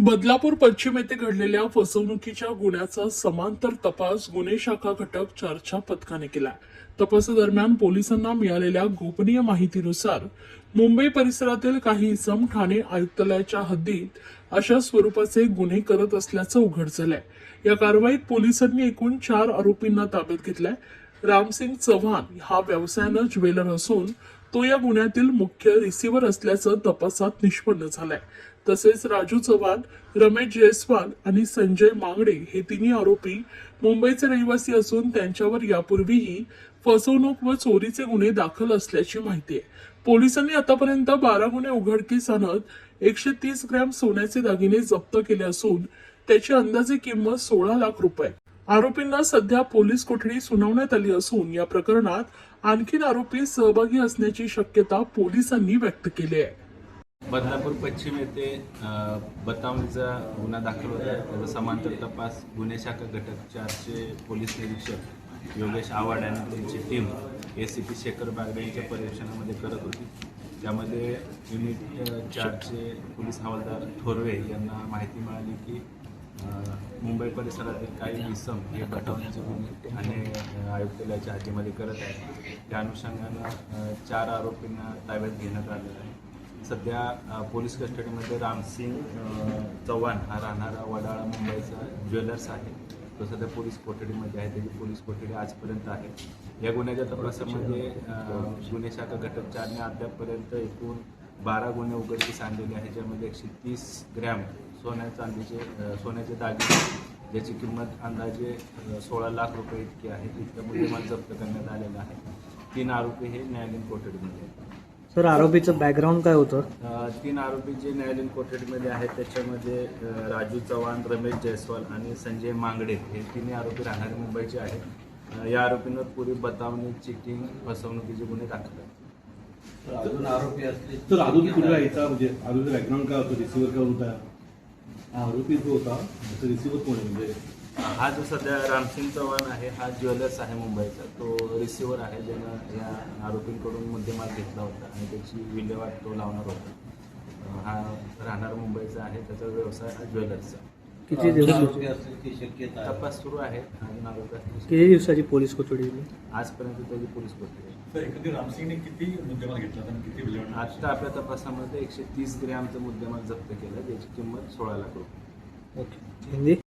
बदलापूर पश्चिम येथे घडलेल्या फसवणुकीच्या गुन्ह्याचा समांतर तपास गुन्हे शाखा घटक 4च्या पथकाने केला। तपासादरम्यान पोलिसांना मिळालेल्या गोपनीय माहितीनुसार मुंबई परिसरातील काही इसम ठाणे आयुक्तालयाच्या हद्दीत अशा स्वरूपाचे गुन्हे करत असल्याचं उघड झालंय। या कारवाईत पोलिसांनी एकूण 4 आरोपींना ताब्यात घेतलंय। रामसिंग चव्हाण हा व्यवसायानं ज्वेलर असून तो या गुन्ह्यातील मुख्य रिसिव्हर असल्याचं तपासात निष्पन्न झालंय। तसेच राजू चव्हाण, रमेश जयस्वाल आणि संजय मांगडे हे तिन्ही आरोपी मुंबईचे रहिवासी असून त्यांच्यावर यापूर्वीही फसवणूक व चोरीचे गुन्हे दाखल असल्याची माहिती आहे। पोलिसांनी आतापर्यंत 12 गुन्हे उघडकीस आणत 130 ग्रॅम सोन्याचे दागिने जप्त केले असून त्याची अंदाजे किंमत 16 लाख रुपये। आरोपींना सध्या पोलीस कोठडी सुनावण्यात आली असून या प्रकरणात आणखीन आरोपी सहभागी असण्याची शक्यता पोलिसांनी व्यक्त केली आहे। बदलापूर पश्चिम येथे बतावणीचा गुन्हा दाखल होता आहे। त्याचा समांतर तपास गुन्हे शाखा घटक 4चे पोलीस निरीक्षक योगेश आव्हाड आणि त्यांची टीम ACP शेखर बागडे यांच्या पर्यवेक्षणामध्ये करत होती। त्यामध्ये युनिट 4चे पोलीस हवालदार थोरवे यांना माहिती मिळाली की मुंबई परिसरातील काही इसम हे बतावणीचे गुन्हे आणि आयुक्तालयाच्या हद्दीमध्ये करत आहेत। त्या अनुषंगानं 4 आरोपींना ताब्यात घेण्यात आलेलं आहे। सध्या पोलीस कस्टडीमध्ये रामसिंग चव्हाण हा राहणारा वडाळा मुंबईचा ज्वेलर्स आहे। तो सध्या पोलीस कोठडीमध्ये आहे। त्याची पोलीस कोठडी आजपर्यंत आहे। या गुन्ह्याच्या तपासामध्ये गुन्हे शाखा घटक 4ने अद्यापपर्यंत एकूण 12 गुन्हे उघडकीस आणलेले आहेत, ज्यामध्ये 130 ग्रॅम सोन्याचे दागिने ज्याची किंमत अंदाजे 16 लाख रुपये इतकी आहे। इतका मुद्देमाल जप्त करण्यात आलेला आहे। 3 आरोपी हे न्यायालयीन कोठडीमध्ये आहेत। सर, आरोपीचं बॅकग्राऊंड काय होतं? 3 आरोपी जे न्यायालयीन कोठडीमध्ये आहेत त्याच्यामध्ये राजू चव्हाण, रमेश जयस्वाल आणि संजय मांगडे हे 3 आरोपी राहणारे मुंबईचे आहेत। या आरोपींवर पूर्वी बतावणी, चिटिंग, फसवणुकीचे गुन्हे दाखल आहेत। अजून आरोपी असले तर आरोपी कुठला यायचा, म्हणजे आरोपीचा बॅकग्राऊंड काय होतं, रिसिव्हर काय होता, हा आरोपी जो होता त्याचा रिसिव्हर कोण आहे? म्हणजे हा जो सध्या रामसिंग चव्हाण आहे हा ज्वेलर्स आहे मुंबईचा, तो रिसिव्हर आहे ज्यानं या आरोपींकडून मुद्देमाल घेतला होता आणि त्याची विल्हेवाट तो लावणार होता। हा राहणार मुंबईचा आहे, त्याचा व्यवसाय हा ज्वेलर्सचा। किती दिवस आरोपी असल्याची शक्यता आहे. तपास सुरू आहे। अजून आरोपी असतील। किती दिवसाची पोलीस कोठडी? आजपर्यंत त्याची पोलीस कोठडी आहे। तर एकंदरीत रामसिंगने किती मुद्देमाल घेतला आणि किती विल्हेवाट? आता आपल्या तपासामध्ये 130 ग्रॅमचा मुद्देमाल जप्त केला, ज्याची किंमत 16 लाख रुपये। ओके, हिंदी